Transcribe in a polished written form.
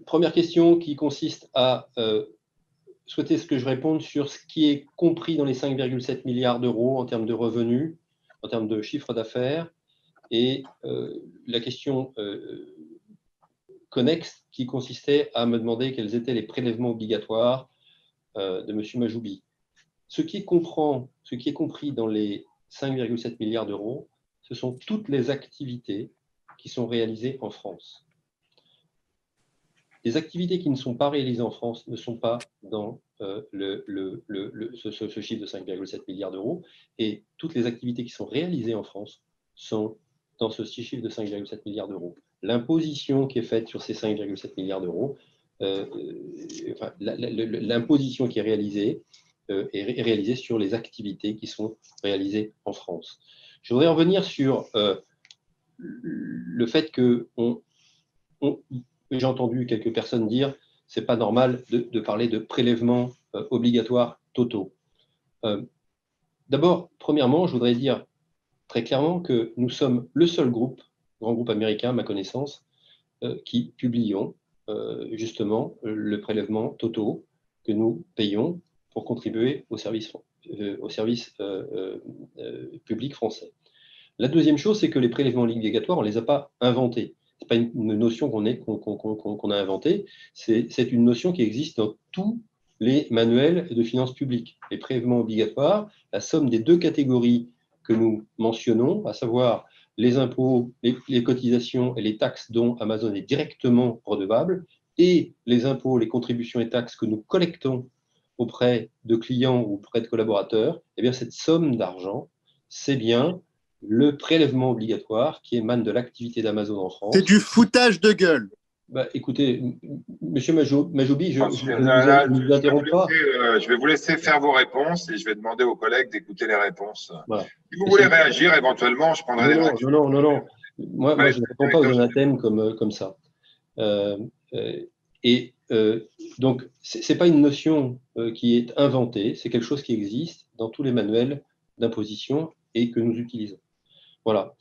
Première question qui consiste à souhaiter ce que je réponde sur ce qui est compris dans les 5,7 milliards d'euros en termes de revenus, en termes de chiffre d'affaires, et la question connexe qui consistait à me demander quels étaient les prélèvements obligatoires de M. Majoubi. Ce qui est compris dans les 5,7 milliards d'euros, ce sont toutes les activités qui sont réalisées en France. Les activités qui ne sont pas réalisées en France ne sont pas dans ce chiffre de 5,7 milliards d'euros, et toutes les activités qui sont réalisées en France sont dans ce chiffre de 5,7 milliards d'euros. L'imposition qui est faite sur ces 5,7 milliards d'euros, l'imposition qui est réalisée sur les activités qui sont réalisées en France. Je voudrais revenir sur le fait que j'ai entendu quelques personnes dire « c'est pas normal de parler de prélèvements obligatoires totaux ». D'abord, premièrement, je voudrais dire très clairement que nous sommes le seul groupe, grand groupe américain à ma connaissance, qui publions justement le prélèvement totaux que nous payons pour contribuer au service public français. La deuxième chose, c'est que les prélèvements obligatoires, on ne les a pas inventés. Ce n'est pas une notion qu'on a inventée, c'est une notion qui existe dans tous les manuels de finances publiques. Les prélèvements obligatoires, la somme des deux catégories que nous mentionnons, à savoir les impôts, les cotisations et les taxes dont Amazon est directement redevable, et les impôts, les contributions et taxes que nous collectons auprès de clients ou auprès de collaborateurs, eh bien cette somme d'argent, c'est bien le prélèvement obligatoire qui émane de l'activité d'Amazon en France. C'est du foutage de gueule. Bah, écoutez, Monsieur Majoubi, je ne vous interromps pas. Je vais vous laisser faire vos réponses et je vais demander aux collègues d'écouter les réponses. Voilà. Si vous voulez réagir, éventuellement, je prendrai des réactions. Non. Moi, je ne réponds pas aux anathèmes comme ça. Donc, ce n'est pas une notion qui est inventée, c'est quelque chose qui existe dans tous les manuels d'imposition et que nous utilisons. Voilà.